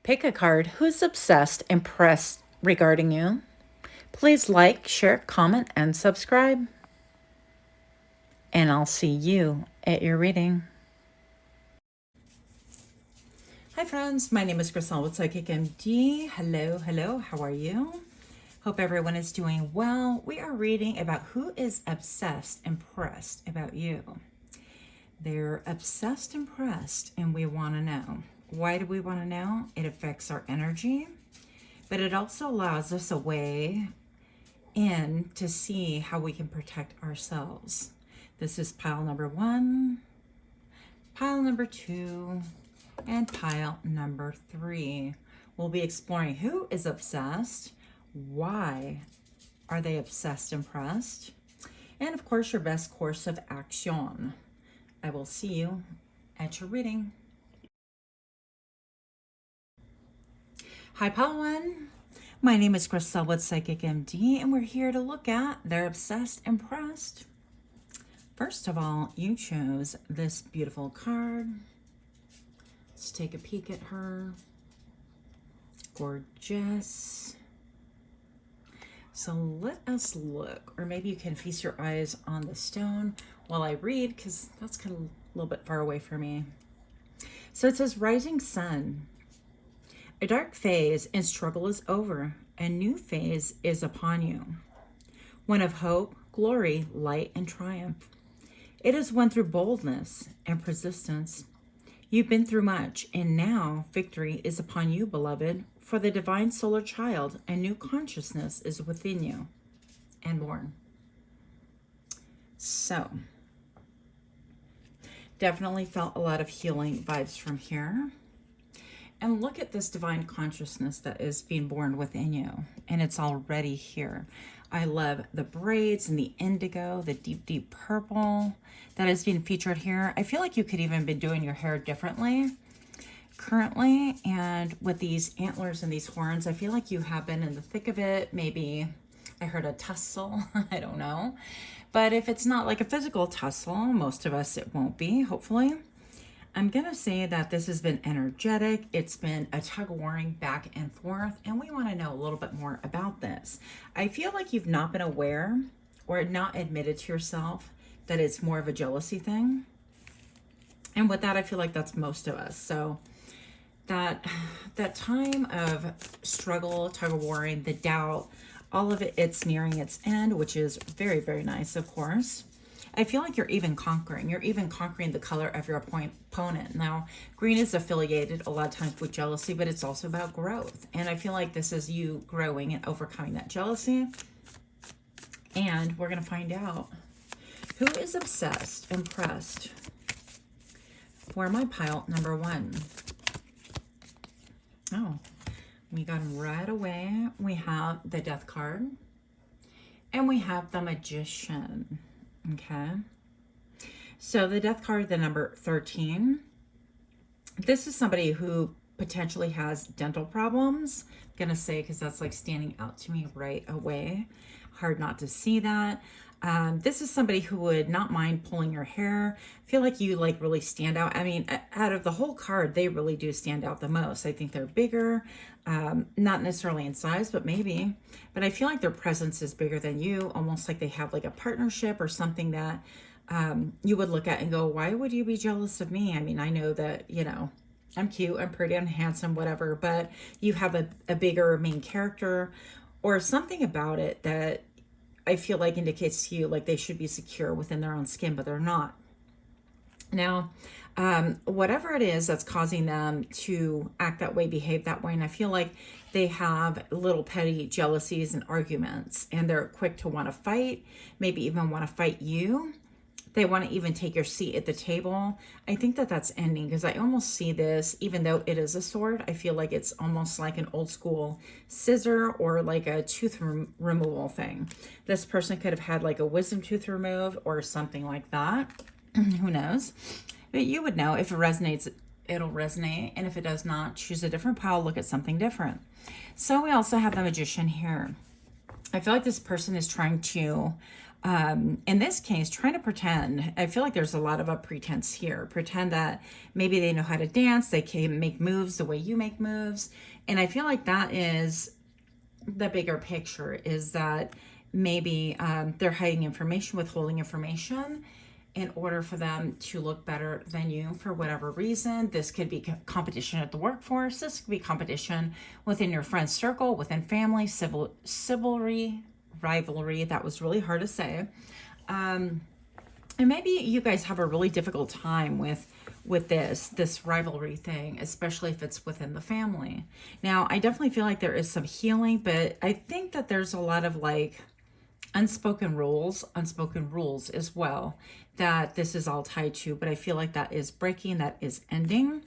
Pick a card who's obsessed, impressed regarding you. Please like, share, comment, and subscribe. And I'll see you at your reading. Hi friends, my name is Crystal with Psychic MD. Hello, how are you? Hope everyone is doing well. We are reading about who is obsessed, impressed about you. They're obsessed, impressed, and we want to know. Why do we want to know? It affects our energy, but it also allows us a way in to see how we can protect ourselves. This is pile number 1, pile number 2, and pile number 3. We'll be exploring who is obsessed, why are they obsessed, impressed, and of course your best course of action. I will see you at your reading. Hi pile 1. My name is Crystal with Psychic MD, and we're here to look at they're obsessed, impressed. First of all, you chose this beautiful card. Let's take a peek at her. Gorgeous. So let us look, or maybe you can feast your eyes on the stone while I read, because that's kind of a little bit far away for me. So it says, rising sun. A dark phase and struggle is over. A new phase is upon you. One of hope, glory, light, and triumph. It is one through boldness and persistence. You've been through much, and now victory is upon you, beloved. For the divine solar child, a new consciousness is within you and born. So, definitely felt a lot of healing vibes from here. And look at this divine consciousness that is being born within you. And it's already here. I love the braids and the indigo, the deep, deep purple that is being featured here. I feel like you could even be doing your hair differently currently. And with these antlers and these horns, I feel like you have been in the thick of it. Maybe I heard a tussle. I don't know. But if it's not like a physical tussle, most of us it won't be, hopefully. I'm going to say that this has been energetic. It's been a tug of warring back and forth, and we want to know a little bit more about this. I feel like you've not been aware or not admitted to yourself that it's more of a jealousy thing. And with that, I feel like that's most of us. So that time of struggle, tug of warring, the doubt, all of it, it's nearing its end, which is very, very nice, of course. I feel like you're even conquering. You're even conquering the color of your opponent. Now, green is affiliated a lot of times with jealousy, but it's also about growth. And I feel like this is you growing and overcoming that jealousy. And we're going to find out who is obsessed, impressed for my pile number 1. Oh, we got them right away. We have the Death card. And we have the Magician. Okay, so the Death card, the number 13. This is somebody who potentially has dental problems. I'm gonna say, because that's like standing out to me right away. Hard not to see that. This is somebody who would not mind pulling your hair. I feel like you like really stand out. I mean, out of the whole card, they really do stand out the most. I think they're bigger, not necessarily in size, but maybe. But I feel like their presence is bigger than you, almost like they have like a partnership or something that you would look at and go, why would you be jealous of me? I mean, I know that, you know, I'm cute, I'm pretty, I'm handsome, whatever, but you have a bigger main character or something about it that I feel like indicates to you like they should be secure within their own skin, but they're not. Now, whatever it is that's causing them to act that way, behave that way, and I feel like they have little petty jealousies and arguments, and they're quick to want to fight, maybe even want to fight you. They want to even take your seat at the table. I think that that's ending because I almost see this, even though it is a sword, I feel like it's almost like an old school scissor or like a tooth removal thing. This person could have had like a wisdom tooth removed or something like that. Who knows? But you would know. If it resonates, it'll resonate. And if it does not, choose a different pile, look at something different. So we also have the Magician here. I feel like this person is trying to In this case, trying to pretend. I feel like there's a lot of a pretense here. Pretend that maybe they know how to dance, they can make moves the way you make moves. And I feel like that is the bigger picture, is that maybe they're hiding information, withholding information in order for them to look better than you for whatever reason. This could be competition at the workforce. This could be competition within your friend circle, within family, rivalry. That was really hard to say. And maybe you guys have a really difficult time with this rivalry thing, especially if it's within the family. Now, I definitely feel like there is some healing, but I think that there's a lot of like unspoken rules as well that this is all tied to, but I feel like that is breaking, that is ending.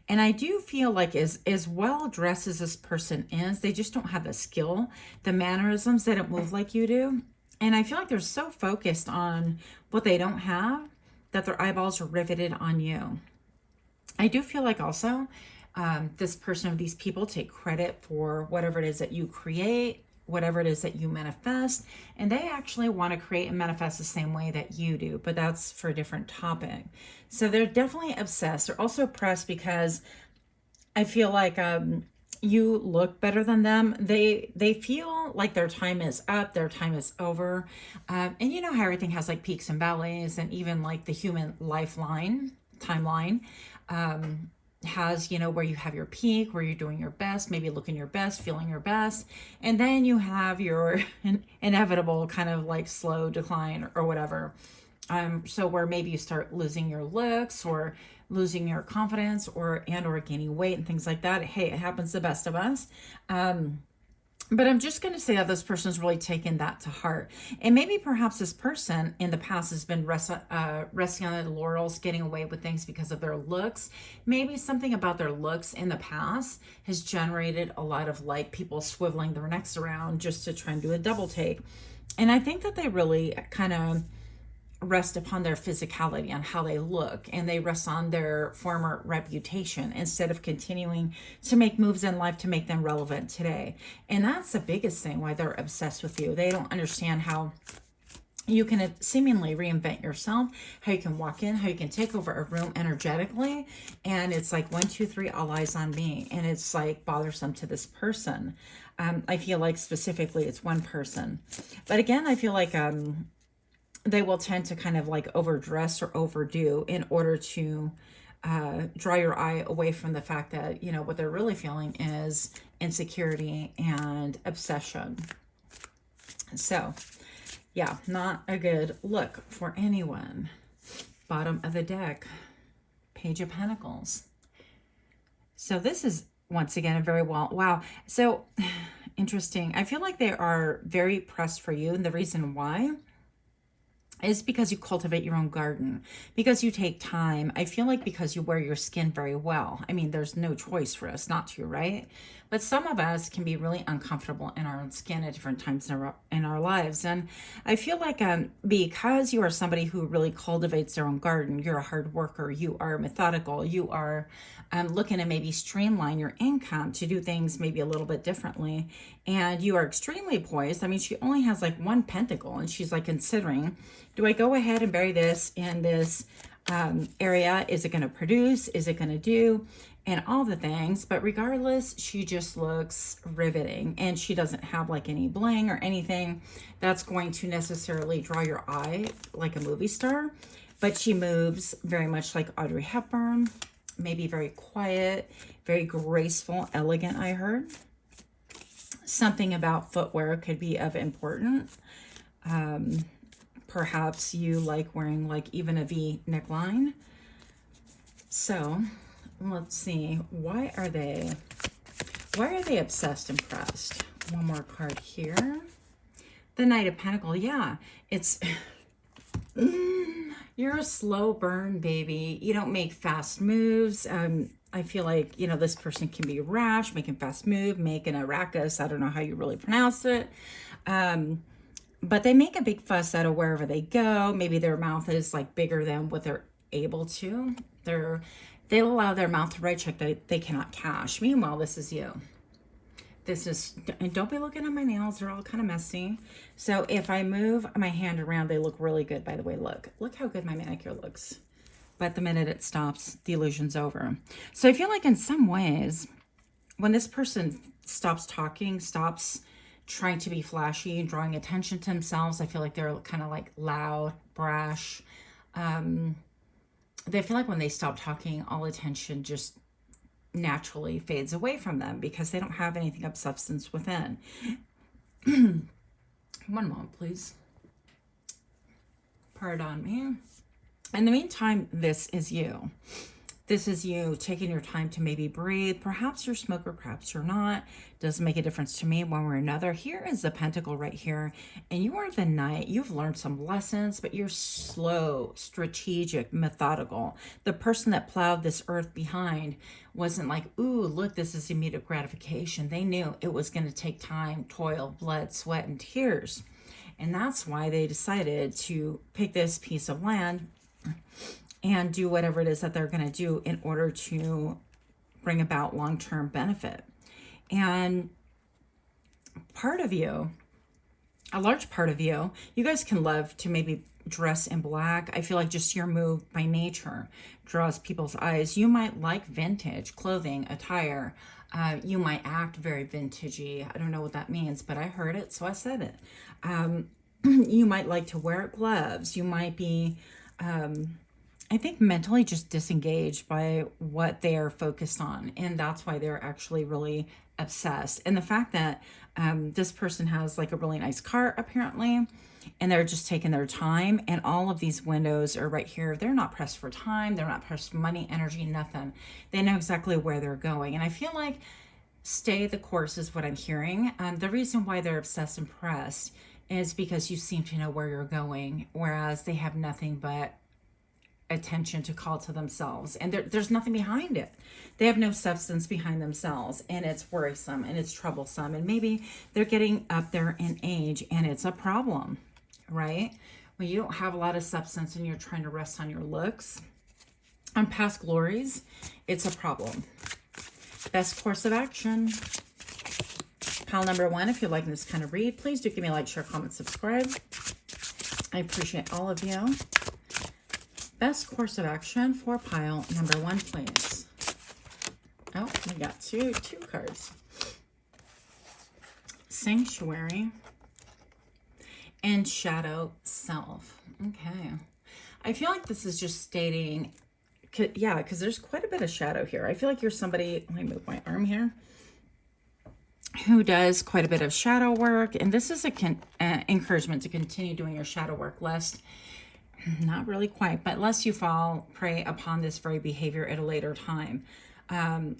And I do feel like as well dressed as this person is, they just don't have the skill, the mannerisms, they don't move like you do. And I feel like they're so focused on what they don't have that their eyeballs are riveted on you. I do feel like also this person or these people take credit for whatever it is that you create, whatever it is that you manifest, and they actually want to create and manifest the same way that you do, but that's for a different topic. So they're definitely obsessed. They're also oppressed because I feel like you look better than them. They feel like their time is up, their time is over. And you know how everything has like peaks and valleys, and even like the human timeline has, you know, where you have your peak, where you're doing your best, maybe looking your best, feeling your best. And then you have your inevitable kind of like slow decline or whatever. So where maybe you start losing your looks or losing your confidence or gaining weight and things like that. Hey, it happens to the best of us. But I'm just going to say that this person's really taken that to heart. And maybe perhaps this person in the past has been resting on their laurels, getting away with things because of their looks. Maybe something about their looks in the past has generated a lot of like people swiveling their necks around just to try and do a double take. And I think that they really kind of rest upon their physicality, on how they look, and they rest on their former reputation instead of continuing to make moves in life to make them relevant today. And that's the biggest thing why they're obsessed with you. They don't understand how you can seemingly reinvent yourself, how you can walk in, how you can take over a room energetically, and it's like 1, 2, 3, all eyes on me, and it's like bothersome to this person. I feel like specifically it's one person, but again, I feel like they will tend to kind of like overdress or overdo in order to draw your eye away from the fact that, you know, what they're really feeling is insecurity and obsession. So yeah, not a good look for anyone. Bottom of the deck, Page of Pentacles. So this is once again a very wow. So interesting. I feel like they are very pressed for you, and the reason why is because you cultivate your own garden, because you take time. I feel like because you wear your skin very well. I mean, there's no choice for us not to, right? But some of us can be really uncomfortable in our own skin at different times in our lives. And I feel like because you are somebody who really cultivates their own garden, you're a hard worker, you are methodical, you are looking to maybe streamline your income to do things maybe a little bit differently. And you are extremely poised. I mean, she only has like one pentacle, and she's like considering, do I go ahead and bury this in this area? Is it going to produce? Is it going to do? And all the things. But regardless, she just looks riveting, and she doesn't have like any bling or anything that's going to necessarily draw your eye like a movie star. But she moves very much like Audrey Hepburn, maybe very quiet, very graceful, elegant, I heard. Something about footwear could be of importance. Perhaps you like wearing like even a V neckline. So let's see, why are they obsessed and pressed? One more card here. The Knight of Pentacles. Yeah, it's you're a slow burn, baby. You don't make fast moves. I feel like, you know, this person can be rash, making fast move, making a ruckus. I don't know how you really pronounce it. But they make a big fuss out of wherever they go. Maybe their mouth is like bigger than what they're able to. They'll allow their mouth to write check that they cannot cash. Meanwhile, this is you. This is, and don't be looking at my nails. They're all kind of messy. So if I move my hand around, they look really good, by the way. Look how good my manicure looks. But the minute it stops, the illusion's over. So I feel like in some ways, when this person stops talking, stops trying to be flashy, drawing attention to themselves, I feel like they're kind of like loud, brash. They feel like when they stop talking, all attention just naturally fades away from them because they don't have anything of substance within. One moment, please. Pardon me. In the meantime, this is you. This is you taking your time to maybe breathe. Perhaps you're a smoker, perhaps you're not. Doesn't make a difference to me one way or another. Here is the pentacle right here. And you are the knight. You've learned some lessons, but you're slow, strategic, methodical. The person that plowed this earth behind wasn't like, ooh, look, this is immediate gratification. They knew it was going to take time, toil, blood, sweat, and tears. And that's why they decided to pick this piece of land and do whatever it is that they're going to do in order to bring about long-term benefit. And part of you, a large part of you, you guys can love to maybe dress in black. I feel like just your move by nature draws people's eyes. You might like vintage clothing, attire. You might act very vintagey. I don't know what that means, but I heard it, so I said it. You might like to wear gloves. You might be I think mentally just disengaged by what they are focused on. And that's why they're actually really obsessed. And the fact that this person has like a really nice car apparently, and they're just taking their time, and all of these windows are right here. They're not pressed for time. They're not pressed for money, energy, nothing. They know exactly where they're going. And I feel like stay the course is what I'm hearing. The reason why they're obsessed and pressed is because you seem to know where you're going, whereas they have nothing but attention to call to themselves, and there's nothing behind it. They have no substance behind themselves, and it's worrisome and it's troublesome, and maybe they're getting up there in age and it's a problem, right? When you don't have a lot of substance and you're trying to rest on your looks on past glories, it's a problem. Best course of action. Pile number 1, if you're liking this kind of read, please do give me a like, share, comment, subscribe. I appreciate all of you. Best course of action for pile number 1, please. Oh, we got two cards. Sanctuary and Shadow Self. Okay. I feel like this is just stating, yeah, because there's quite a bit of shadow here. I feel like you're somebody, let me move my arm here, who does quite a bit of shadow work. And this is a encouragement to continue doing your shadow work, lest not really quite, but lest you fall prey upon this very behavior at a later time.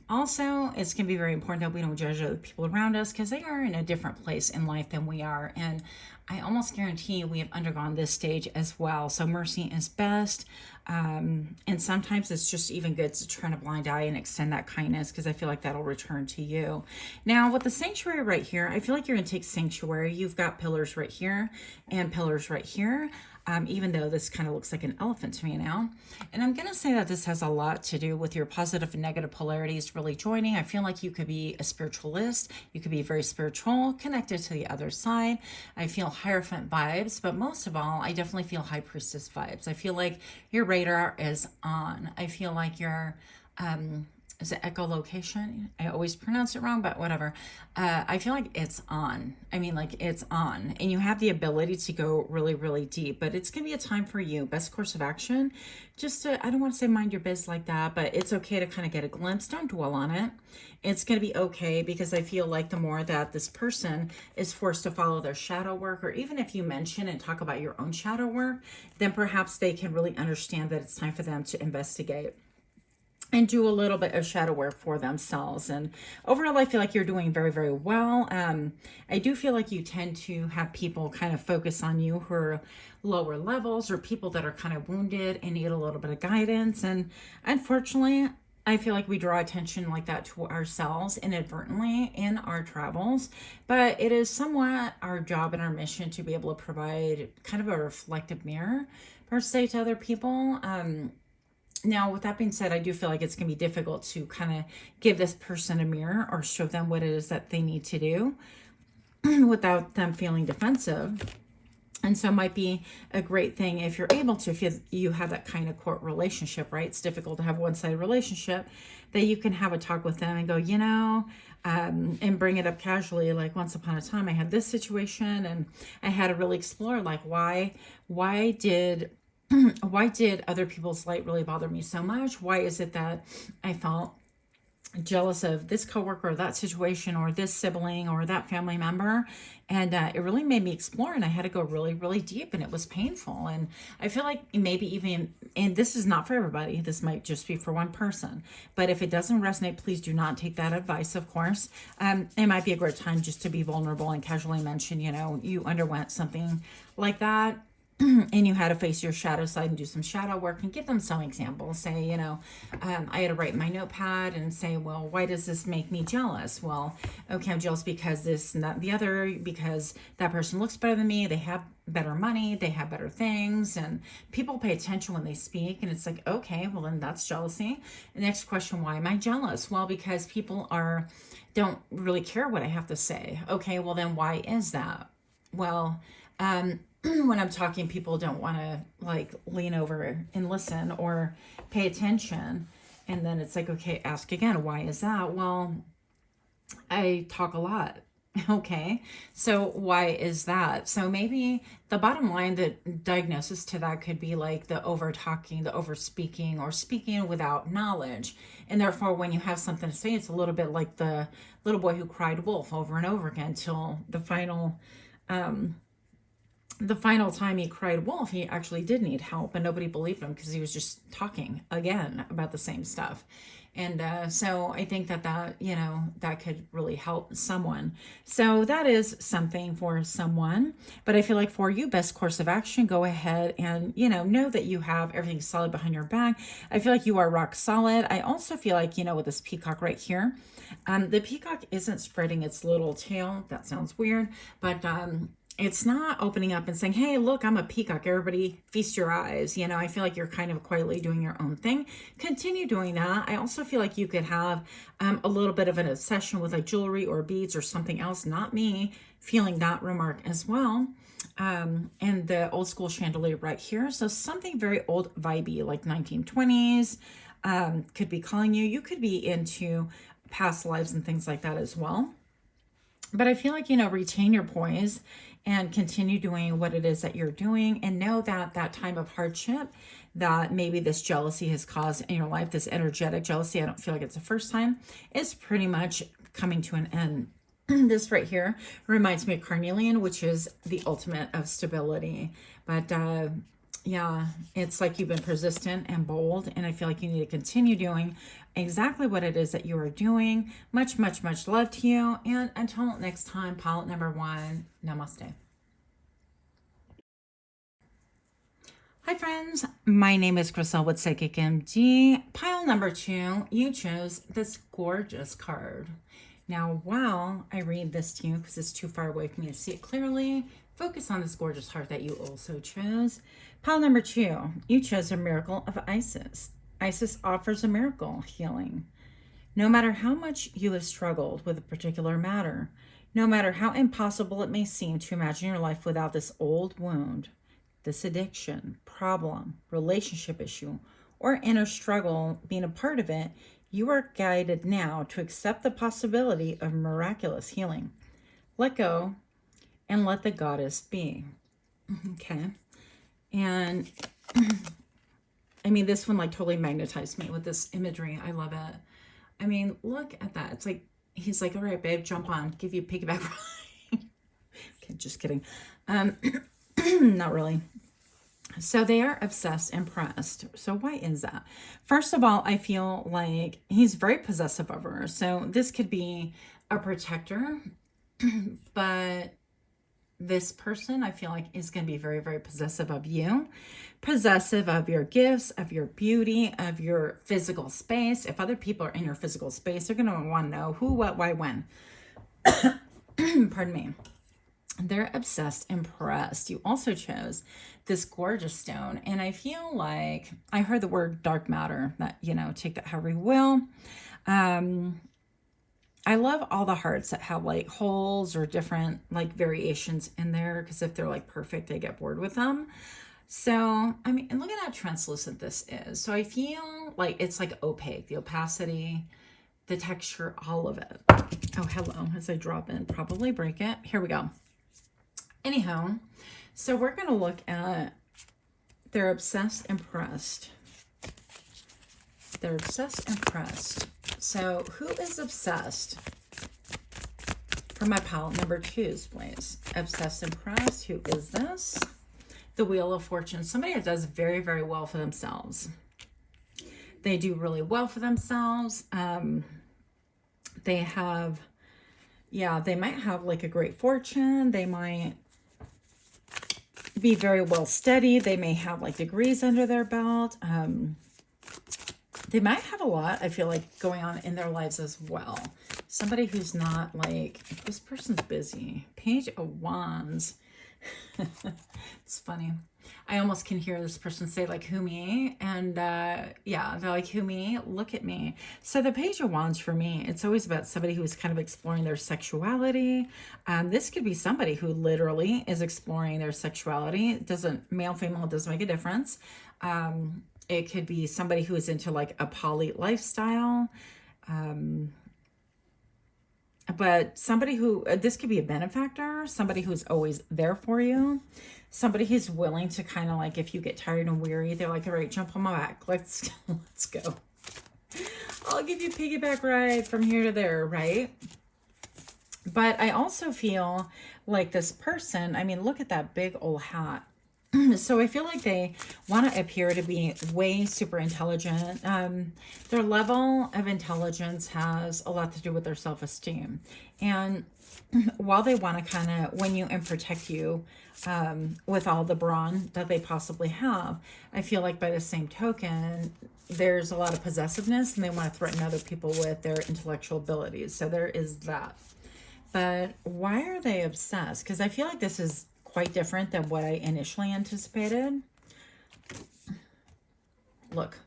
Also, it's going to be very important that we don't judge other people around us because they are in a different place in life than we are. And I almost guarantee we have undergone this stage as well. So mercy is best. And sometimes it's just even good to turn a blind eye and extend that kindness, because I feel like that'll return to you. Now, with the sanctuary right here, I feel like you're going to take sanctuary. You've got pillars right here and pillars right here. Even though this kind of looks like an elephant to me now. And I'm going to say that this has a lot to do with your positive and negative polarities really joining. I feel like you could be a spiritualist. You could be very spiritual, connected to the other side. I feel Hierophant vibes, but most of all, I definitely feel High Priestess vibes. I feel like your radar is on. I feel like your is it echolocation? I always pronounce it wrong, but whatever. I feel like it's on. I mean, like it's on. And you have the ability to go really, really deep. But it's going to be a time for you. Best course of action. Just to, I don't want to say mind your biz like that, but it's okay to kind of get a glimpse. Don't dwell on it. It's going to be okay, because I feel like the more that this person is forced to follow their shadow work, or even if you mention and talk about your own shadow work, then perhaps they can really understand that it's time for them to investigate and do a little bit of shadow work for themselves. And overall, I feel like you're doing very, very well. I do feel like you tend to have people kind of focus on you who are lower levels, or people that are kind of wounded and need a little bit of guidance. And unfortunately, I feel like we draw attention like that to ourselves inadvertently in our travels. But it is somewhat our job and our mission to be able to provide kind of a reflective mirror, per se, to other people. Now, with that being said, I do feel like it's going to be difficult to kind of give this person a mirror or show them what it is that they need to do without them feeling defensive. And so it might be a great thing if you're able to, if you have that kind of court relationship, right? It's difficult to have a one-sided relationship, that you can have a talk with them and go, and bring it up casually. Like, once upon a time, I had this situation, and I had to really explore, like, why did other people's light really bother me so much? Why is it that I felt jealous of this coworker or that situation or this sibling or that family member? And it really made me explore, and I had to go really, really deep, and it was painful. And I feel like maybe even, and this is not for everybody, this might just be for one person, but if it doesn't resonate, please do not take that advice, of course. It might be a great time just to be vulnerable and casually mention, you underwent something like that, and you had to face your shadow side and do some shadow work, and give them some examples. Say, I had to write in my notepad and say, well, why does this make me jealous? Well, okay, I'm jealous because this and that and the other, because that person looks better than me, they have better money, they have better things, and people pay attention when they speak, and it's like, okay, well, then that's jealousy. The next question, why am I jealous? Well, because people don't really care what I have to say. Okay, well, then why is that? Well, when I'm talking, people don't want to like lean over and listen or pay attention. And then it's like, okay, ask again. Why is that? Well, I talk a lot. Okay, so why is that? So maybe the bottom line, the diagnosis to that could be like the over talking, the over speaking, or speaking without knowledge. And therefore, when you have something to say, it's a little bit like the little boy who cried wolf over and over again till the final time he cried wolf, he actually did need help, and nobody believed him because he was just talking again about the same stuff. And so I think that could really help someone. So that is something for someone. But I feel like for you, best course of action, go ahead and, know that you have everything solid behind your back. I feel like you are rock solid. I also feel like, with this peacock right here, the peacock isn't spreading its little tail. That sounds weird, but it's not opening up and saying, hey, look, I'm a peacock. Everybody feast your eyes. I feel like you're kind of quietly doing your own thing. Continue doing that. I also feel like you could have a little bit of an obsession with like jewelry or beads or something else. Not me feeling that remark as well. And the old school chandelier right here. So something very old vibey, like 1920s, could be calling you. You could be into past lives and things like that as well. But I feel like, retain your poise and continue doing what it is that you're doing, and know that that time of hardship that maybe this jealousy has caused in your life, this energetic jealousy, I don't feel like it's the first time, is pretty much coming to an end. This right here reminds me of carnelian, which is the ultimate of stability. But yeah, it's like you've been persistent and bold, and I feel like you need to continue doing exactly what it is that you are doing. Much, much, much love to you. And until next time, pilot number 1, namaste. Hi friends, my name is Crystal with Psychic MD. Pile number 2, you chose this gorgeous card. Now, while I read this to you, because it's too far away for me to see it clearly, focus on this gorgeous heart that you also chose. Pile number 2, you chose a miracle of Isis. Isis offers a miracle healing. No matter how much you have struggled with a particular matter, no matter how impossible it may seem to imagine your life without this old wound, this addiction, problem, relationship issue, or inner struggle being a part of it, you are guided now to accept the possibility of miraculous healing. Let go and let the goddess be. Okay. And I mean, this one like totally magnetized me with this imagery. I love it. I mean, look at that. It's like, he's like, all right, babe, jump on, give you a piggyback ride. Okay, just kidding. Not really. So they are obsessed and pressed. So why is that? First of all, I feel like he's very possessive of her. So this could be a protector, but this person, I feel like, is going to be very, very possessive of you, possessive of your gifts, of your beauty, of your physical space. If other people are in your physical space, they're going to want to know who, what, why, when. Pardon me. They're obsessed, impressed. You also chose this gorgeous stone. And I feel like I heard the word dark matter, that, you know, take that however you will. I love all the hearts that have like holes or different like variations in there, because if they're like perfect, I get bored with them. So, I mean, and look at how translucent this is. So I feel like it's like opaque, the opacity, the texture, all of it. Oh, hello, as I drop in, probably break it. Here we go. Anyhow, so we're going to look at they're obsessed, impressed. They're obsessed, impressed. So who is obsessed? For my palette number 2s, please. Obsessed, impressed. Who is this? The Wheel of Fortune. Somebody that does very, very well for themselves. They do really well for themselves. They have, yeah, they might have like a great fortune. They might be very well studied. They may have like degrees under their belt. They might have a lot, I feel like, going on in their lives as well. Somebody who's not like, this person's busy. Page of Wands. It's funny. I almost can hear this person say like, who me? And yeah, they're like, who me? Look at me. So the Page of Wands for me, it's always about somebody who's kind of exploring their sexuality. This could be somebody who literally is exploring their sexuality. It doesn't, male, female, it doesn't make a difference. It could be somebody who is into like a poly lifestyle. But somebody who, this could be a benefactor, somebody who's always there for you, somebody who's willing to kind of like, if you get tired and weary, they're like, all right, jump on my back. Let's go. I'll give you a piggyback ride from here to there, right? But I also feel like this person, I mean, look at that big old hat. So I feel like they want to appear to be way super intelligent. Their level of intelligence has a lot to do with their self-esteem. And while they want to kind of win you and protect you with all the brawn that they possibly have, I feel like by the same token, there's a lot of possessiveness and they want to threaten other people with their intellectual abilities. So there is that. But why are they obsessed? Because I feel like this is quite different than what I initially anticipated. Look.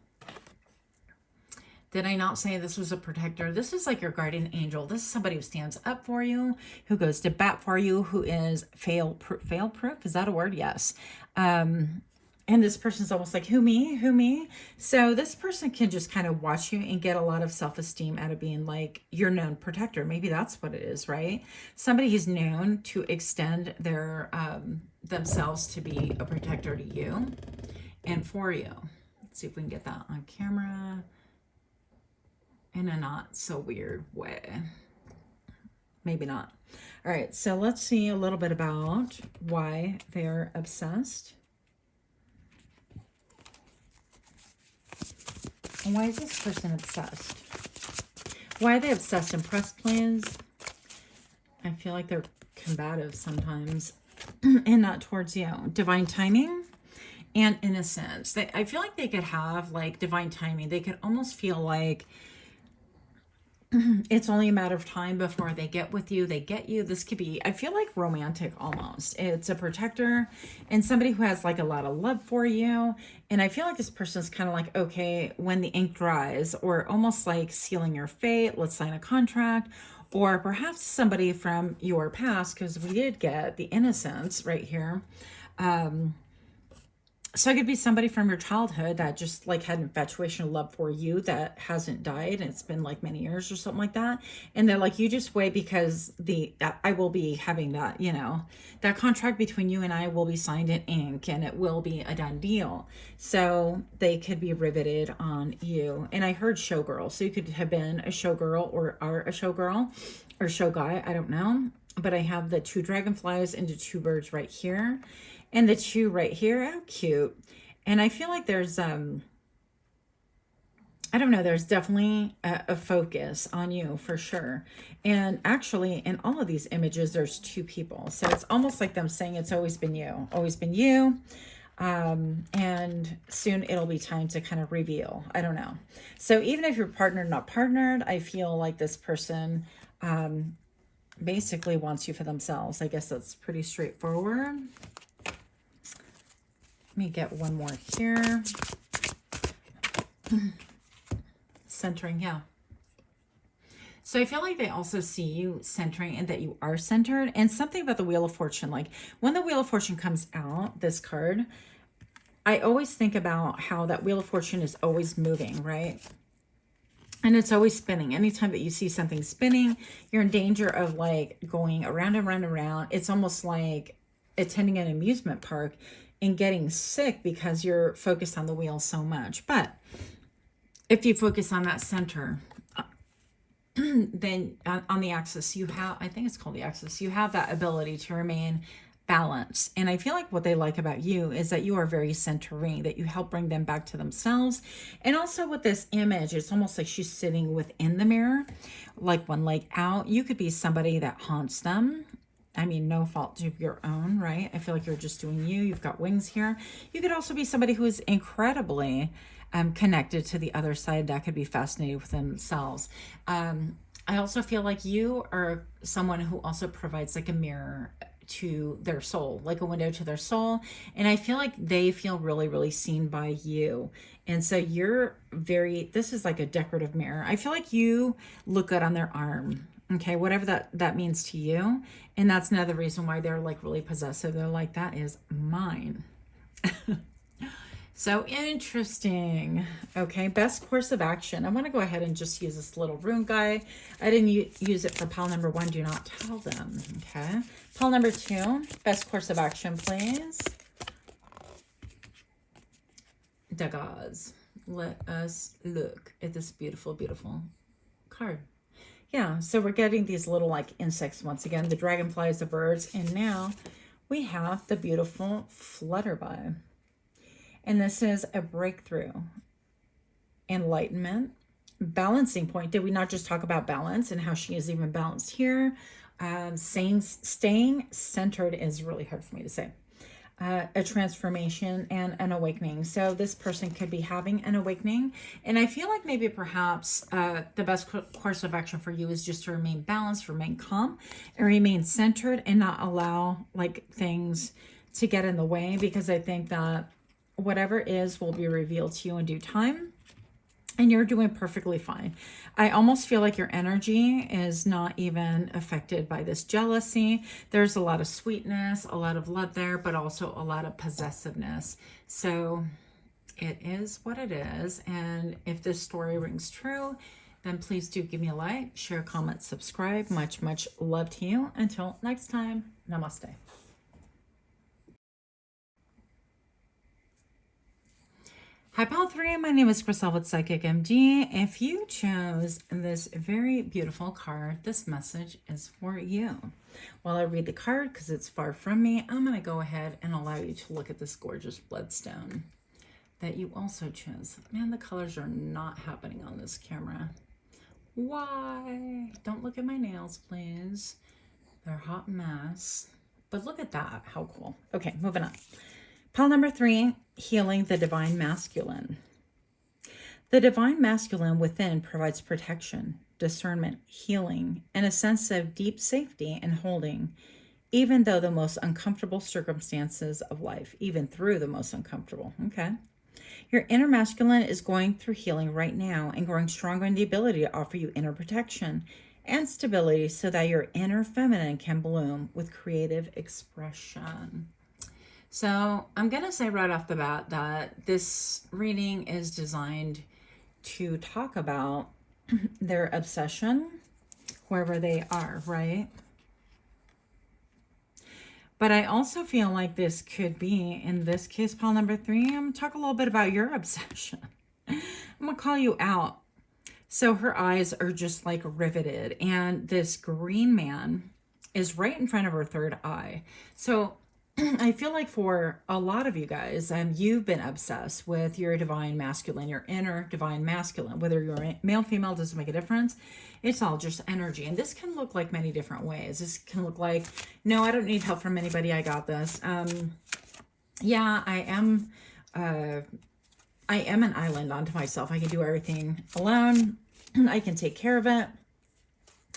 Did I not say this was a protector? This is like your guardian angel. This is somebody who stands up for you, who goes to bat for you, who is fail-proof. Is that a word? Yes. And this person's almost like, who me? Who me? So this person can just kind of watch you and get a lot of self-esteem out of being like your known protector. Maybe that's what it is, right? Somebody who's known to extend their themselves to be a protector to you and for you. Let's see if we can get that on camera in a not so weird way. Maybe not. All right, so let's see a little bit about why they're obsessed. Why is this person obsessed? Why are they obsessed? Impressed, please? I feel like they're combative sometimes and not towards you. Divine timing and innocence. I feel like they could have like divine timing. They could almost feel like it's only a matter of time before they get with you, they get you. This could be, I feel like romantic almost. It's a protector and somebody who has like a lot of love for you. And I feel like this person's kind of like, okay, when the ink dries, or almost like sealing your fate, let's sign a contract. Or perhaps somebody from your past, because we did get the innocence right here. So it could be somebody from your childhood that just like had infatuation and love for you that hasn't died, and it's been like many years or something like that. And they're like, you just wait, because I will be having that, you know, that contract between you and I will be signed in ink and it will be a done deal. So they could be riveted on you. And I heard showgirl. So you could have been a showgirl or are a showgirl or show guy. I don't know. But I have the 2 dragonflies and the 2 birds right here. And the 2 right here, how cute. And I feel like there's, I don't know, there's definitely a focus on you for sure. And actually, in all of these images, there's 2 people. So it's almost like them saying it's always been you. Always been you. And soon it'll be time to kind of reveal. I don't know. So even if you're partnered, not partnered, I feel like this person basically wants you for themselves. I guess that's pretty straightforward. Let me get one more here. Centering, yeah. So I feel like they also see you centering and that you are centered. And something about the Wheel of Fortune, like when the Wheel of Fortune comes out, this card, I always think about how that Wheel of Fortune is always moving, right? And it's always spinning. Anytime that you see something spinning, you're in danger of like going around and around and around. It's almost like attending an amusement park and getting sick because you're focused on the wheel so much. But if you focus on that center, then on the axis, you have, I think it's called the axis, you have that ability to remain balanced. And I feel like what they like about you is that you are very centering, that you help bring them back to themselves. And also with this image, it's almost like she's sitting within the mirror, like one leg out. You could be somebody that haunts them. I mean, no fault of your own, right? I feel like you're just doing you. You've got wings here. You could also be somebody who is incredibly connected to the other side, that could be fascinated with themselves. I also feel like you are someone who also provides like a mirror to their soul, like a window to their soul. And I feel like they feel really, really seen by you. And so you're very, this is like a decorative mirror. I feel like you look good on their arm. Okay, whatever that means to you. And that's another reason why they're like really possessive. They're like, that is mine. So interesting. Okay, best course of action. I'm going to go ahead and just use this little rune guide. I didn't use it for pile number 1. Do not tell them. Okay. Pile number 2. Best course of action, please. Dagaz. Let us look at this beautiful, beautiful card. Yeah, so we're getting these little like insects once again. The dragonflies, the birds. And now we have the beautiful flutterby. And this is a breakthrough, enlightenment, balancing point. Did we not just talk about balance and how she is even balanced here? Staying centered is really hard for me to say. A transformation and an awakening. So this person could be having an awakening. And I feel like maybe perhaps the best course of action for you is just to remain balanced, remain calm, and remain centered and not allow like things to get in the way, because I think that whatever is will be revealed to you in due time, and you're doing perfectly fine. I almost feel like your energy is not even affected by this jealousy. There's a lot of sweetness, a lot of love there, but also a lot of possessiveness. So it is what it is. And if this story rings true, then please do give me a like, share, comment, subscribe. Much, much love to you. Until next time, namaste. Hi, Pile 3. My name is Crystal with Psychic MD. If you chose this very beautiful card, this message is for you. While I read the card, because it's far from me, I'm going to go ahead and allow you to look at this gorgeous bloodstone that you also chose. Man, the colors are not happening on this camera. Why? Don't look at my nails, please. They're a hot mess. But look at that. How cool. Okay, moving on. Pile number 3, healing the divine masculine. The divine masculine within provides protection, discernment, healing, and a sense of deep safety and holding, even though the most uncomfortable circumstances of life, even through the most uncomfortable. Okay. Your inner masculine is going through healing right now and growing stronger in the ability to offer you inner protection and stability so that your inner feminine can bloom with creative expression. So I'm going to say right off the bat that this reading is designed to talk about their obsession, wherever they are, right? But I also feel like this could be, in this case, pile number 3, I'm going to talk a little bit about your obsession. I'm going to call you out. So her eyes are just like riveted, and this green man is right in front of her third eye. So I feel like for a lot of you guys, you've been obsessed with your divine masculine, your inner divine masculine. Whether you're male, female, doesn't make a difference. It's all just energy. And this can look like many different ways. This can look like, no, I don't need help from anybody. I got this. Yeah, I am an island unto myself. I can do everything alone. I can take care of it.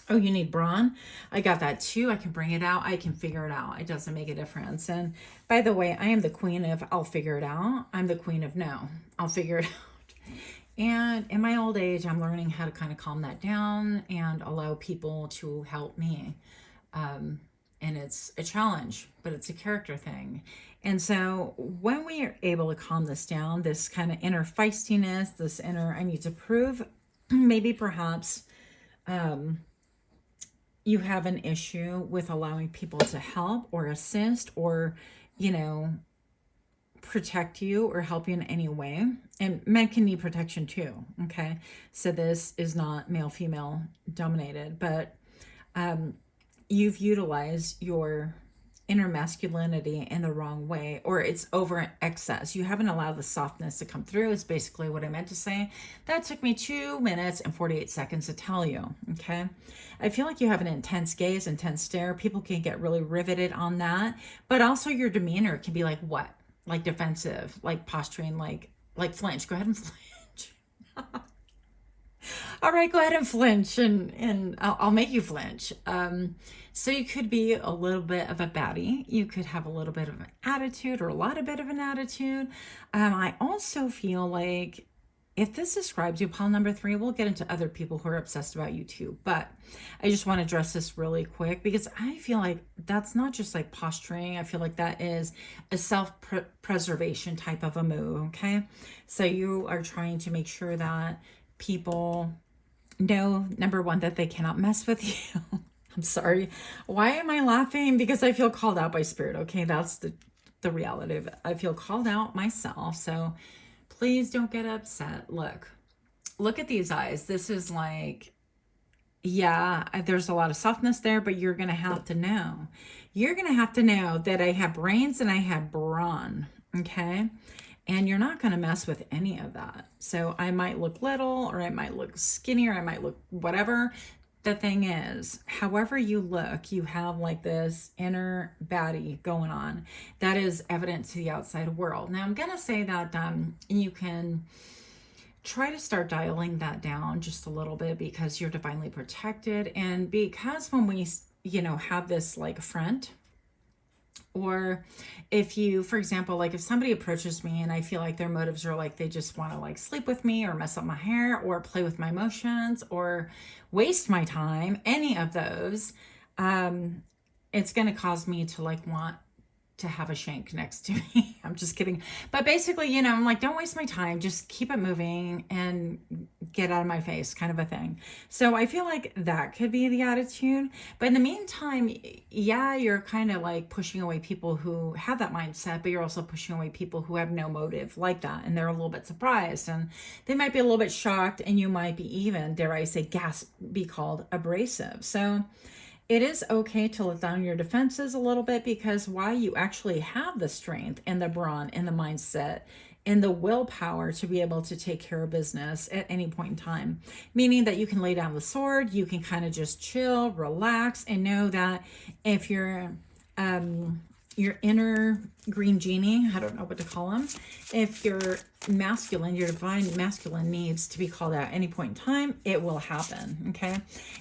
Oh, you need brawn? I got that too. I can bring it out. I can figure it out. It doesn't make a difference. And by the way, I am the queen of I'll figure it out. I'm the queen of no. I'll figure it out. And in my old age, I'm learning how to kind of calm that down and allow people to help me. And it's a challenge, but it's a character thing. And so when we are able to calm this down, this kind of inner feistiness, this inner I need to prove, maybe perhaps you have an issue with allowing people to help or assist or, you know, protect you or help you in any way. And men can need protection too. Okay. So this is not male, female dominated, but you've utilized your inner masculinity in the wrong way, or it's over excess. You haven't allowed the softness to come through, is basically what I meant to say. That took me 2 minutes and 48 seconds to tell you. Okay. I feel like you have an intense gaze, intense stare. People can get really riveted on that, but also your demeanor can be like what? Like defensive, like posturing, like flinch. Go ahead and flinch. All right, go ahead and flinch, and I'll make you flinch. So you could be a little bit of a baddie. You could have a little bit of an attitude or a lot of bit of an attitude. I also feel like if this describes you, pile number 3, we'll get into other people who are obsessed about you too. But I just want to address this really quick because I feel like that's not just like posturing. I feel like that is a self-preservation type of a move, okay? So you are trying to make sure that people know, number 1, that they cannot mess with you. I'm sorry. Why am I laughing? Because I feel called out by spirit, okay? That's the reality of it. I feel called out myself, so please don't get upset. Look at these eyes. This is like, yeah, there's a lot of softness there, but you're going to have to know. You're going to have to know that I have brains and I have brawn, okay? And you're not going to mess with any of that. So I might look little, or I might look skinny, or I might look whatever. The thing is, however you look, you have like this inner baddie going on that is evident to the outside world. Now, I'm going to say that you can try to start dialing that down just a little bit because you're divinely protected. And because when we, have this like front, or if you, for example, like if somebody approaches me and I feel like their motives are like they just want to like sleep with me or mess up my hair or play with my emotions or waste my time, any of those, it's going to cause me to like want to have a shank next to me. I'm just kidding. But basically, I'm like, don't waste my time. Just keep it moving and get out of my face kind of a thing. So I feel like that could be the attitude. But in the meantime, yeah, you're kind of like pushing away people who have that mindset, but you're also pushing away people who have no motive like that. And they're a little bit surprised and they might be a little bit shocked, and you might be even, dare I say, be called abrasive. So it is okay to let down your defenses a little bit, because while you actually have the strength and the brawn and the mindset and the willpower to be able to take care of business at any point in time, meaning that you can lay down the sword, you can kind of just chill, relax, and know that if you're your inner green genie, I don't know what to call them, if you're masculine, your divine masculine needs to be called out at any point in time, it will happen, okay?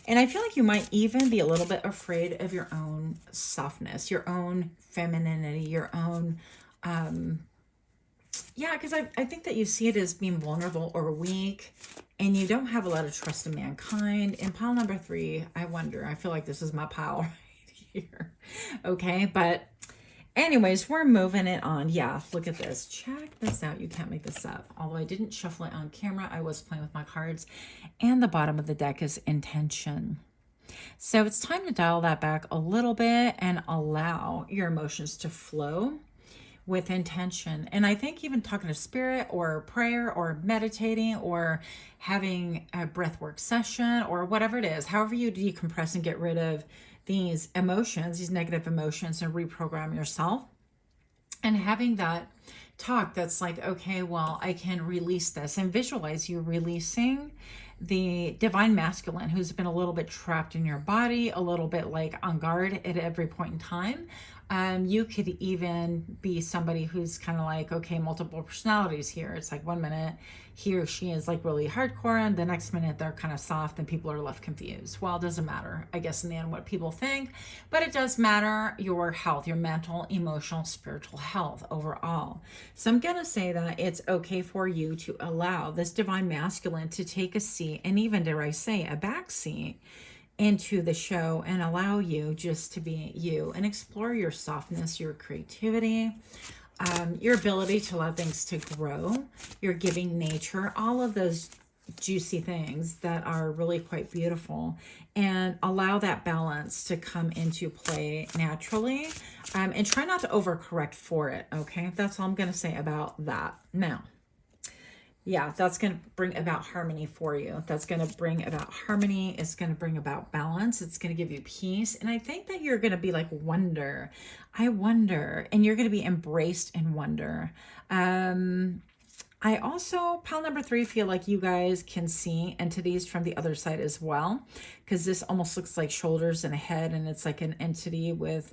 And I feel like you might even be a little bit afraid of your own softness, your own femininity, your own, because I think that you see it as being vulnerable or weak, and you don't have a lot of trust in mankind. In pile number 3, I feel like this is my pile right here, okay? But anyways, we're moving it on. Yeah, look at this. Check this out. You can't make this up. Although I didn't shuffle it on camera, I was playing with my cards. And the bottom of the deck is intention. So it's time to dial that back a little bit and allow your emotions to flow with intention. And I think even talking to spirit or prayer or meditating or having a breathwork session or whatever it is, however you decompress and get rid of these emotions, these negative emotions, and reprogram yourself, and having that talk that's like, okay, well, I can release this, and visualize you releasing the divine masculine who's been a little bit trapped in your body, a little bit like on guard at every point in time. You could even be somebody who's kind of like, okay, multiple personalities here. It's like 1 minute he or she is like really hardcore, and the next minute they're kind of soft and people are left confused. Well, it doesn't matter, I guess, in the end what people think, but it does matter your health, your mental, emotional, spiritual health overall. So I'm going to say that it's okay for you to allow this divine masculine to take a seat, and even, dare I say, a back seat into the show, and allow you just to be you and explore your softness, your creativity, your ability to allow things to grow, your giving nature, all of those juicy things that are really quite beautiful, and allow that balance to come into play naturally, and try not to overcorrect for it. Okay, that's all I'm going to say about that. Now, yeah, that's going to bring about harmony for you. That's going to bring about harmony. It's going to bring about balance. It's going to give you peace. And I think that you're going to be like, wonder. I wonder. And you're going to be embraced in wonder. I also, pile number 3, feel like you guys can see entities from the other side as well. Because this almost looks like shoulders and a head. And it's like an entity with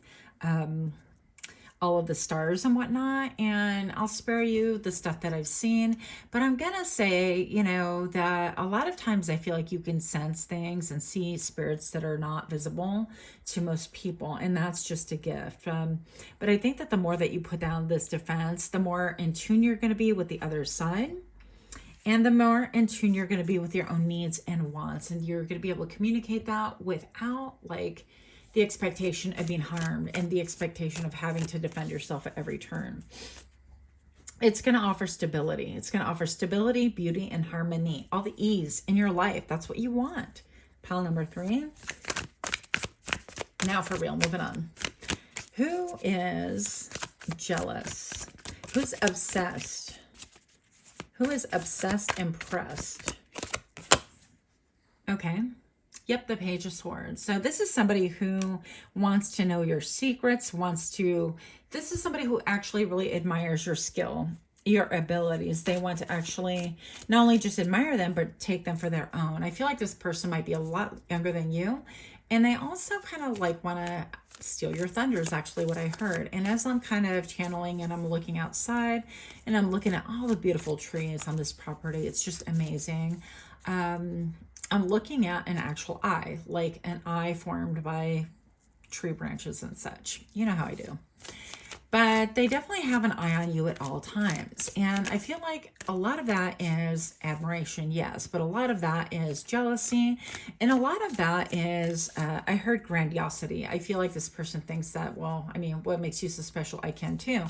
all of the stars and whatnot, and I'll spare you the stuff that I've seen, but I'm gonna say, you know, that a lot of times I feel like you can sense things and see spirits that are not visible to most people, and that's just a gift. But I think that the more that you put down this defense, the more in tune you're gonna be with the other side, and the more in tune you're gonna be with your own needs and wants, and you're gonna be able to communicate that without like the expectation of being harmed and the expectation of having to defend yourself at every turn. It's going to offer stability. It's going to offer stability, beauty, and harmony. All the ease in your life. That's what you want. Pile number 3. Now for real, moving on. Who is jealous? Who's obsessed? Who is obsessed, impressed? Okay. Yep, the Page of Swords. So this is somebody who wants to know your secrets, this is somebody who actually really admires your skill, your abilities. They want to actually not only just admire them, but take them for their own. I feel like this person might be a lot younger than you. And they also kind of like want to steal your thunder is actually what I heard. And as I'm kind of channeling and I'm looking outside and I'm looking at all the beautiful trees on this property, it's just amazing. I'm looking at an actual eye, like an eye formed by tree branches and such. You know how I do. But they definitely have an eye on you at all times. And I feel like a lot of that is admiration, yes, but a lot of that is jealousy. And a lot of that is, I heard grandiosity. I feel like this person thinks that, well, I mean, what makes you so special? I can too.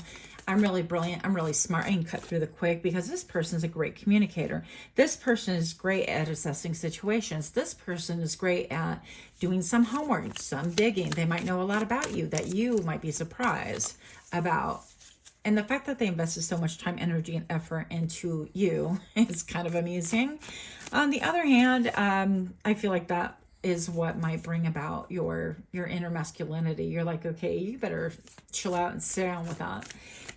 I'm really brilliant. I'm really smart. I can cut through the quick because this person is a great communicator. This person is great at assessing situations. This person is great at doing some homework, some digging. They might know a lot about you that you might be surprised about. And the fact that they invested so much time, energy, and effort into you is kind of amusing. On the other hand, I feel like that is what might bring about your inner masculinity. You're like, okay, you better chill out and sit down with that.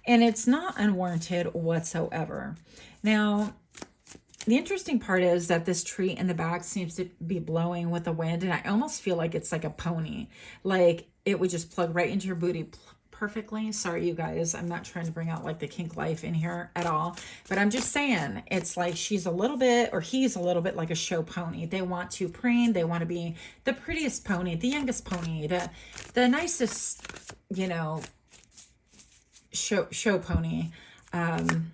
And it's not unwarranted whatsoever. Now, the interesting part is that this tree in the back seems to be blowing with the wind, and I almost feel like it's like a pony. Like it would just plug right into your booty perfectly. Sorry, you guys. I'm not trying to bring out like the kink life in here at all. But I'm just saying, it's like she's a little bit, or he's a little bit like a show pony. They want to preen. They want to be the prettiest pony, the youngest pony, the nicest, you know, show pony. And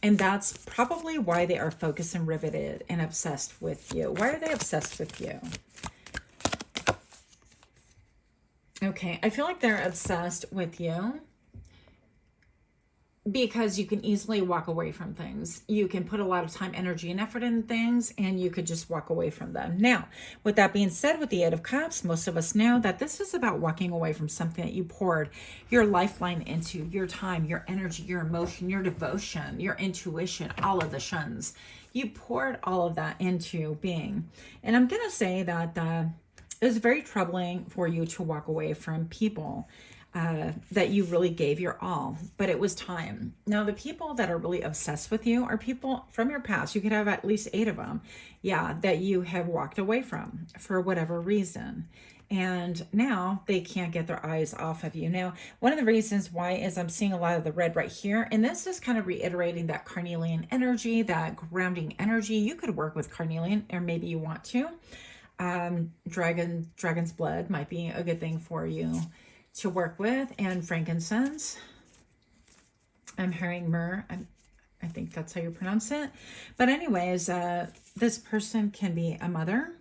that's probably why they are focused and riveted and obsessed with you. Why are they obsessed with you? Okay, I feel like they're obsessed with you because you can easily walk away from things. You can put a lot of time, energy, and effort in things, and you could just walk away from them. Now, with that being said, with the Eight of Cups, most of us know that this is about walking away from something that you poured your lifeline into, your time, your energy, your emotion, your devotion, your intuition, all of the shuns. You poured all of that into being. And I'm going to say that it was very troubling for you to walk away from people. that you really gave your all, but it was time. Now, the people that are really obsessed with you are people from your past. You could have at least 8 of them, yeah, that you have walked away from for whatever reason. And now they can't get their eyes off of you. Now, one of the reasons why is I'm seeing a lot of the red right here. And this is kind of reiterating that carnelian energy, that grounding energy. You could work with carnelian, or maybe you want to. Dragon's blood might be a good thing for you to work with, and frankincense. I'm hearing myrrh. I think that's how you pronounce it. But anyways, this person can be a mother.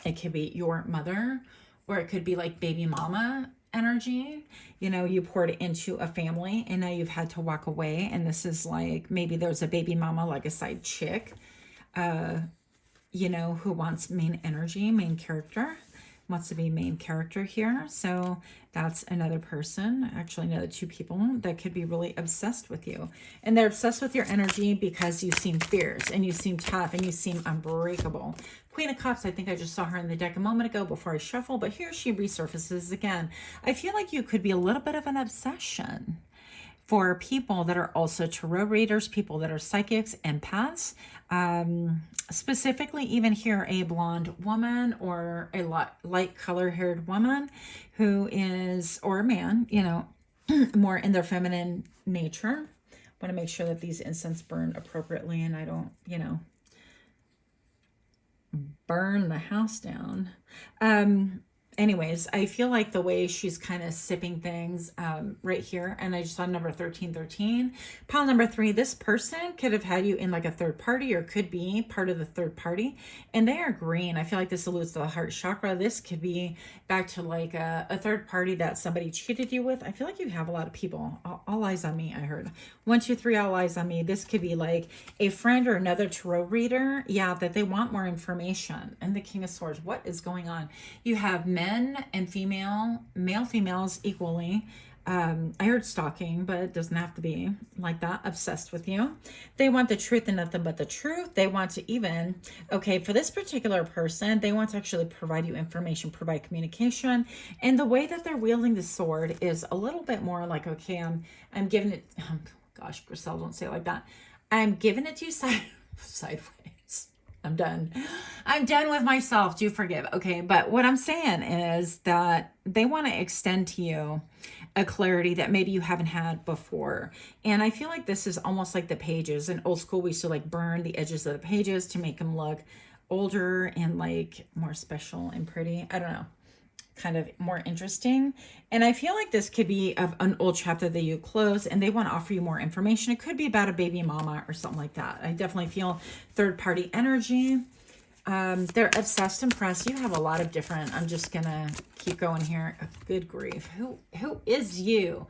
It could be your mother, or it could be like baby mama energy. You know, you poured into a family and now you've had to walk away. And this is like, maybe there's a baby mama, like a side chick, you know, who wants main energy, main character, wants to be main character here. So that's another person, actually another 2 people that could be really obsessed with you. And they're obsessed with your energy because you seem fierce and you seem tough and you seem unbreakable. Queen of Cups, I think I just saw her in the deck a moment ago before I shuffle, but here she resurfaces again. I feel like you could be a little bit of an obsession for people that are also tarot readers, people that are psychics, empaths, specifically even here, a blonde woman or a light color-haired woman who is, or a man, you know, more in their feminine nature. Want to make sure that these incense burn appropriately and I don't, you know, burn the house down. Anyways, I feel like the way she's kind of sipping things right here, and I just saw number 1313. Pile number 3, this person could have had you in like a third party or could be part of the third party, and they are green. I feel like this alludes to the heart chakra. This could be back to like a third party that somebody cheated you with. I feel like you have a lot of people. All eyes on me, I heard. 1, 2, 3, all eyes on me. This could be like a friend or another tarot reader, yeah, that they want more information. And the King of Swords, what is going on? You have men and female, male, females equally. I heard stalking, but it doesn't have to be like that. Obsessed with you. They want the truth and nothing but the truth. They want to even, okay, for this particular person, they want to actually provide you information, provide communication. And the way that they're wielding the sword is a little bit more like, okay, I'm giving it, oh, gosh, Griselle, don't say it like that. I'm giving it to you sideways. I'm done. I'm done with myself. Do forgive. Okay. But what I'm saying is that they want to extend to you a clarity that maybe you haven't had before. And I feel like this is almost like the pages. In old school, we used to like burn the edges of the pages to make them look older and like more special and pretty. I don't know. Kind of more interesting. And I feel like this could be of an old chapter that you close and they want to offer you more information. It could be about a baby mama or something like that. I definitely feel third party energy. They're obsessed, impressed. You have a lot of different, I'm just gonna keep going here. Good grief. Who is you?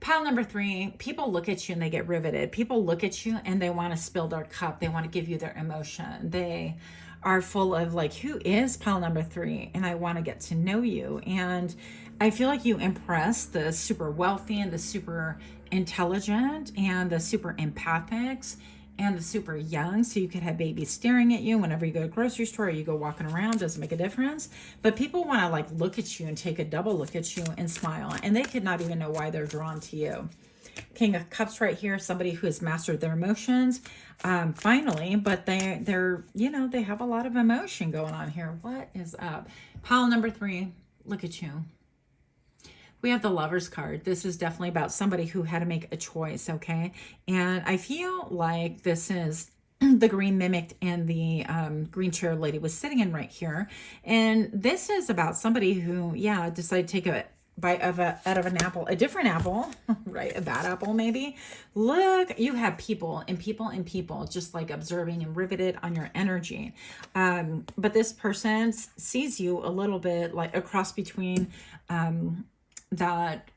Pile number 3, people look at you and they get riveted. People look at you and they want to spill their cup. They want to give you their emotion. They are full of like, who is pile number 3? And I want to get to know you. And I feel like you impress the super wealthy and the super intelligent and the super empathics and the super young. So you could have babies staring at you whenever you go to the grocery store or you go walking around, doesn't make a difference. But people want to like look at you and take a double look at you and smile. And they could not even know why they're drawn to you. King of Cups right here, somebody who has mastered their emotions, finally, but they're, you know, they have a lot of emotion going on here. What is up? Pile number 3, look at you. We have the Lover's card. This is definitely about somebody who had to make a choice, okay? And I feel like this is the green mimicked and the green chair lady was sitting in right here. And this is about somebody who, yeah, decided to take a bite out of an apple, a different apple, right? A bad apple, maybe. Look, you have people and people and people just like observing and riveted on your energy. But this person sees you a little bit like a cross between that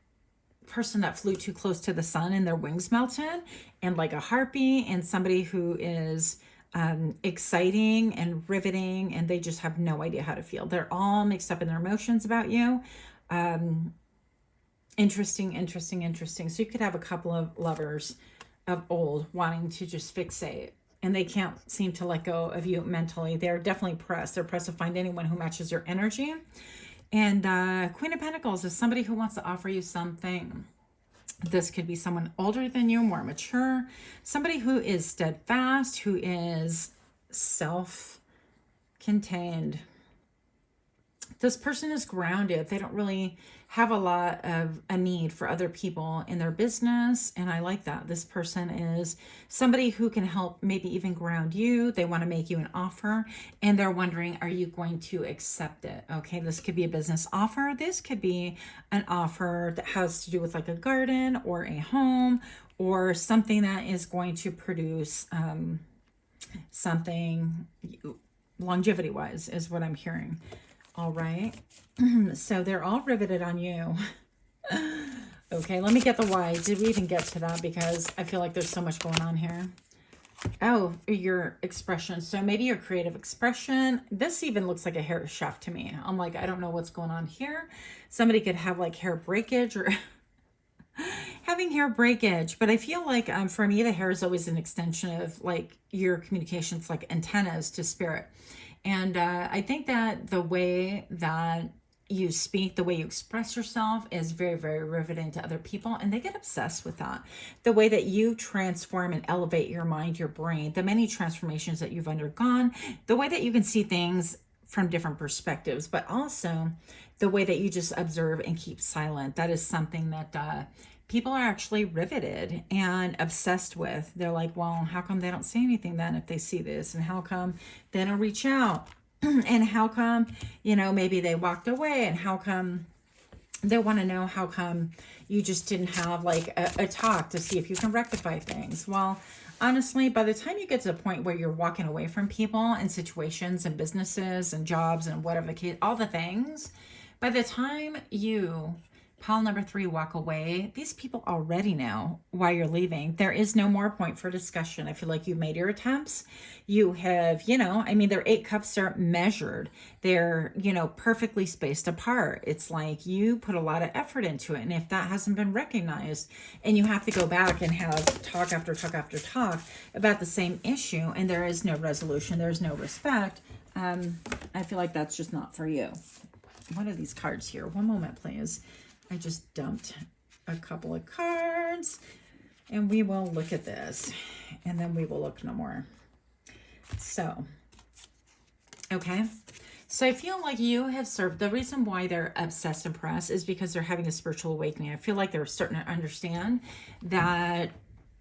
person that flew too close to the sun and their wings melted, and like a harpy, and somebody who is exciting and riveting, and they just have no idea how to feel. They're all mixed up in their emotions about you. Interesting. So you could have a couple of lovers of old wanting to just fixate, and they can't seem to let go of you mentally. They're definitely pressed. They're pressed to find anyone who matches your energy. And Queen of Pentacles is somebody who wants to offer you something. This could be someone older than you, more mature, somebody who is steadfast, who is self-contained. This person is grounded. They don't really have a lot of a need for other people in their business. And I like that. This person is somebody who can help maybe even ground you. They want to make you an offer and they're wondering, are you going to accept it? Okay, this could be a business offer. This could be an offer that has to do with like a garden or a home or something that is going to produce something longevity wise is what I'm hearing. All right. So they're all riveted on you. Okay, let me get the why. Did we even get to that? Because I feel like there's so much going on here. Oh, your expression. So maybe your creative expression. This even looks like a hair shaft to me. I'm like, I don't know what's going on here. Somebody could have like hair breakage or having hair breakage. But I feel like for me, the hair is always an extension of like your communications, like antennas to spirit. And I think that the way that you speak, the way you express yourself is very, very riveting to other people. And they get obsessed with that. The way that you transform and elevate your mind, your brain, the many transformations that you've undergone, the way that you can see things from different perspectives, but also the way that you just observe and keep silent. That is something that people are actually riveted and obsessed with. They're like, well, how come they don't say anything then if they see this? And how come they don't reach out? And how come, you know, maybe they walked away? And how come they want to know how come you just didn't have like a talk to see if you can rectify things? Well, honestly, by the time you get to the point where you're walking away from people and situations and businesses and jobs and whatever the case, all the things, by the time you pile number 3, walk away, these people already know why you're leaving. There is no more point for discussion. I feel like you've made your attempts. You have, you know, I mean, their 8 cups are measured. They're, you know, perfectly spaced apart. It's like you put a lot of effort into it. And if that hasn't been recognized and you have to go back and have talk after talk after talk about the same issue and there is no resolution, there's no respect, I feel like that's just not for you. What are these cards here? One moment, please. I just dumped a couple of cards and we will look at this and then we will look no more. So, okay. So I feel like you have served. The reason why they're obsessed and pressed is because they're having a spiritual awakening. I feel like they're starting to understand that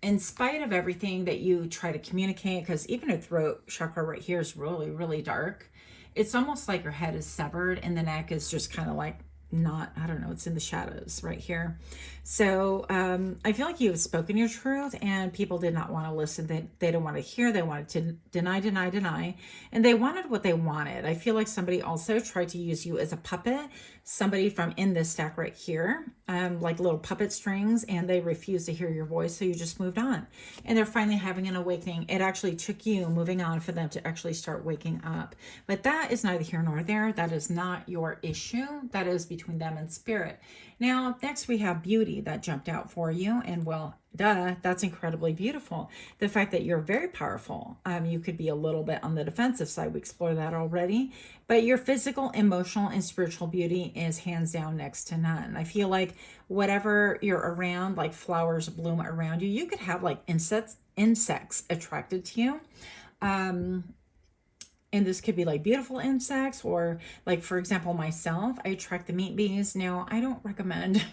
in spite of everything that you try to communicate, because even your throat chakra right here is really, really dark. It's almost like your head is severed and the neck is just kind of like not, I don't know, it's in the shadows right here. So I feel like you have spoken your truth and people did not want to listen. They don't want to hear. They wanted to deny. And they wanted what they wanted. I feel like somebody also tried to use you as a puppet. Somebody from in this stack right here, like little puppet strings, and they refused to hear your voice. So you just moved on. And they're finally having an awakening. It actually took you moving on for them to actually start waking up. But that is neither here nor there. That is not your issue. That is between them and spirit. Now, next we have beauty that jumped out for you. And well, duh, that's incredibly beautiful. The fact that you're very powerful. You could be a little bit on the defensive side. We explored that already. But your physical, emotional, and spiritual beauty is hands down next to none. I feel like whatever you're around, like flowers bloom around you, you could have like insects attracted to you. And this could be like beautiful insects or like, for example, myself, I attract the meat bees. Now, I don't recommend,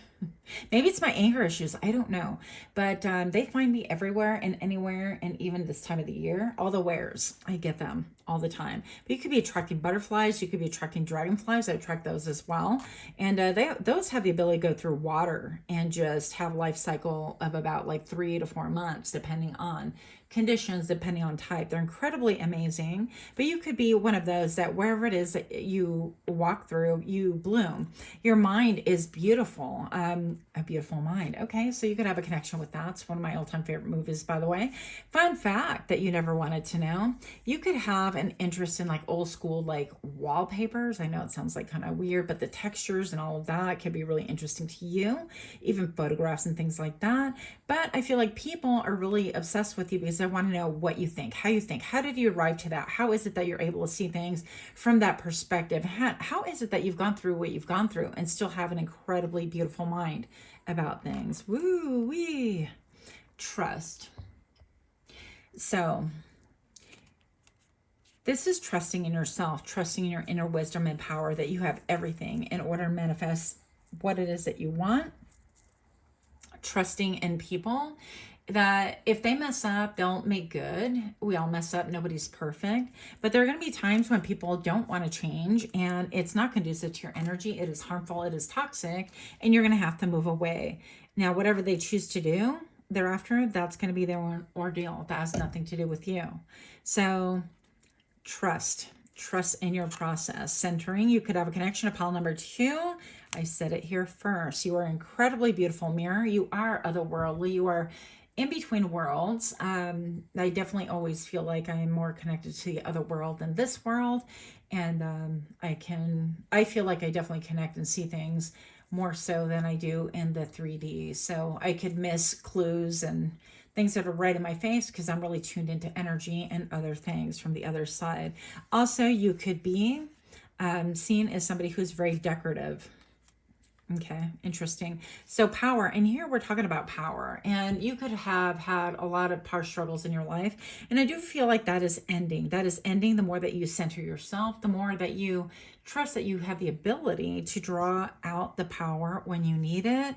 maybe it's my anger issues. I don't know. But they find me everywhere and anywhere. And even this time of the year, all the wares, I get them all the time. But you could be attracting butterflies. You could be attracting dragonflies. I attract those as well. And those have the ability to go through water and just have a life cycle of about like 3 to 4 months, depending on conditions, depending on type. They're incredibly amazing, but you could be one of those that wherever it is that you walk through, you bloom. Your mind is beautiful, a beautiful mind. Okay, so you could have a connection with that. It's one of my all-time favorite movies, by the way. Fun fact that you never wanted to know, you could have an interest in like old school like wallpapers. I know it sounds like kind of weird, but the textures and all of that could be really interesting to you, even photographs and things like that. But I feel like people are really obsessed with you because I want to know what you think, how you think. How did you arrive to that? How is it that you're able to see things from that perspective? How is it that you've gone through what you've gone through and still have an incredibly beautiful mind about things? Woo wee. Trust. So this is trusting in yourself, trusting in your inner wisdom and power, that you have everything in order to manifest what it is that you want. Trusting in people, that if they mess up, they'll make good. We all mess up. Nobody's perfect. But there are going to be times when people don't want to change, and it's not conducive to your energy. It is harmful. It is toxic, and you're going to have to move away. Now, whatever they choose to do thereafter, that's going to be their own ordeal. That has nothing to do with you. So trust in your process. Centering, you could have a connection to pile number 2. I said it here first. You are incredibly beautiful, mirror. You are otherworldly. You are in between worlds. I definitely always feel like I am more connected to the other world than this world. And I feel like I definitely connect and see things more so than I do in the 3D. So I could miss clues and things that are right in my face because I'm really tuned into energy and other things from the other side. Also, you could be seen as somebody who's very decorative. Okay, interesting. So power, and here we're talking about power, and you could have had a lot of power struggles in your life, and I do feel like that is ending. That is ending the more that you center yourself, the more that you trust that you have the ability to draw out the power when you need it.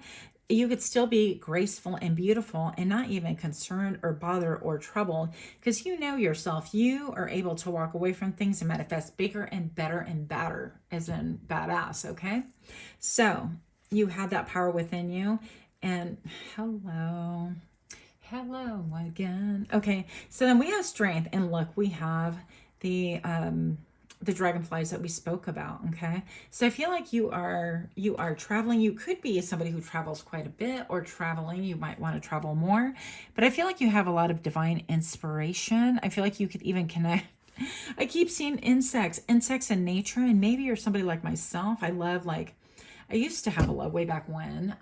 You could still be graceful and beautiful and not even concerned or bothered or troubled, because you know yourself. You are able to walk away from things and manifest bigger and better and badder, as in badass. Okay, so you have that power within you. And hello again. Okay, so then we have strength, and look, we have the dragonflies that we spoke about. Okay, so I feel like you are traveling. You could be somebody who travels quite a bit, or traveling. You might want to travel more, but I feel like you have a lot of divine inspiration. I feel like you could even connect. I keep seeing insects in nature, and maybe you're somebody like myself. I used to have a love way back when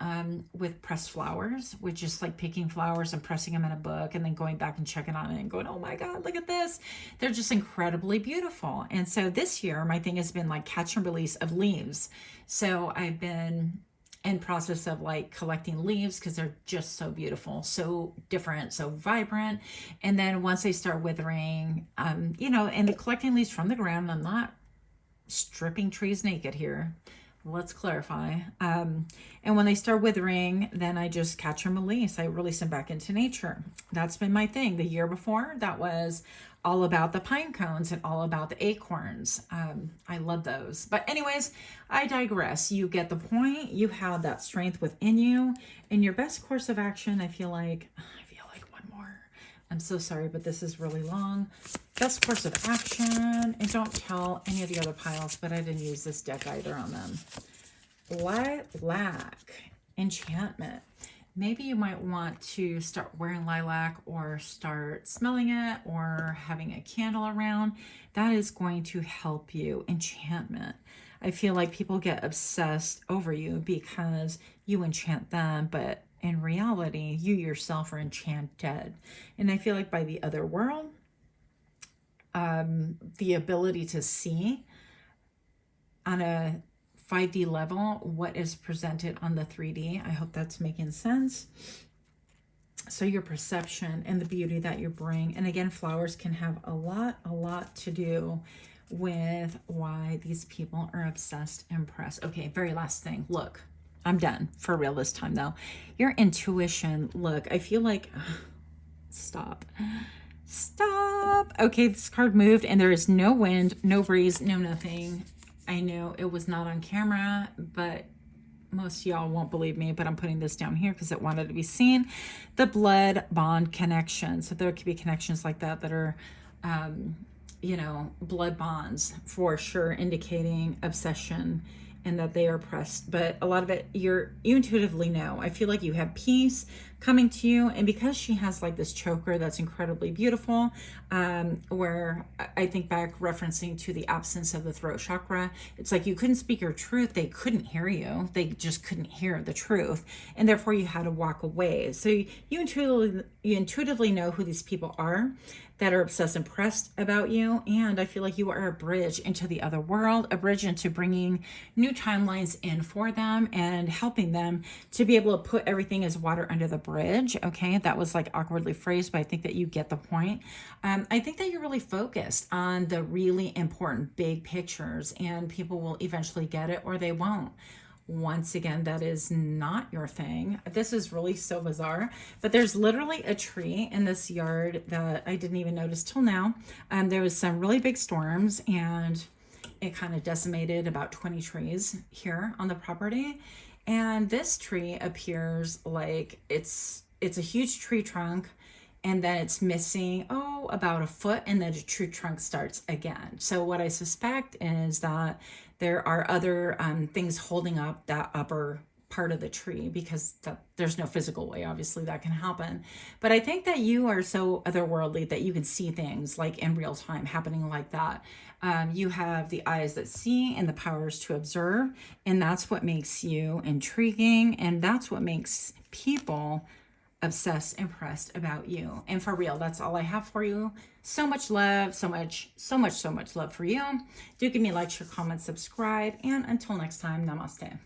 with pressed flowers, with just like picking flowers and pressing them in a book and then going back and checking on it and going, oh my God, look at this. They're just incredibly beautiful. And so this year, my thing has been like catch and release of leaves. So I've been in process of like collecting leaves because they're just so beautiful, so different, so vibrant. And then once they start withering, and the collecting leaves from the ground, I'm not stripping trees naked here. Let's clarify. And when they start withering, then I just catch and release. I release them back into nature. That's been my thing. The year before, that was all about the pine cones and all about the acorns. I love those. But anyways, I digress. You get the point. You have that strength within you. And your best course of action, I feel like one more. I'm so sorry, but this is really long. Best course of action, and don't tell any of the other piles, but I didn't use this deck either on them. Lilac, enchantment. Maybe you might want to start wearing lilac, or start smelling it, or having a candle around. That is going to help you. Enchantment. I feel like people get obsessed over you because you enchant them, but in reality, you yourself are enchanted. And I feel like by the other world, the ability to see on a 5D level what is presented on the 3D. I hope that's making sense. So your perception and the beauty that you bring. And again, flowers can have a lot to do with why these people are obsessed, impressed. Okay, very last thing. Look, I'm done for real this time though. Your intuition. Look, I feel like, stop. Okay, this card moved, and there is no wind, no breeze, no nothing. I know it was not on camera, but most of y'all won't believe me, but I'm putting this down here because it wanted to be seen. The blood bond connection. So there could be connections like that are blood bonds for sure, indicating obsession and that they are pressed. But a lot of it, you intuitively know. I feel like you have peace, coming to you. And because she has like this choker that's incredibly beautiful, where I think back referencing to the absence of the throat chakra, it's like you couldn't speak your truth. They couldn't hear you. They just couldn't hear the truth. And therefore you had to walk away. So you intuitively know who these people are that are obsessed and pressed about you. And I feel like you are a bridge into the other world, a bridge into bringing new timelines in for them and helping them to be able to put everything as water under the bridge. Okay, that was like awkwardly phrased, but I think that you get the point. I think that you're really focused on the really important big pictures, and people will eventually get it or they won't. Once again, that is not your thing. This is really so bizarre, but there's literally a tree in this yard that I didn't even notice till now. There was some really big storms and it kind of decimated about 20 trees here on the property. And this tree appears like it's a huge tree trunk, and then it's missing, about a foot, and then the tree trunk starts again. So what I suspect is that there are other things holding up that upper part of the tree, because there's no physical way, obviously, that can happen. But I think that you are so otherworldly that you can see things like in real time happening like that. You have the eyes that see and the powers to observe, and that's what makes you intriguing, and that's what makes people obsessed, impressed about you. And for real, that's all I have for you. So much love, so much love for you. Do give me a like, share, comment, subscribe, and until next time, namaste.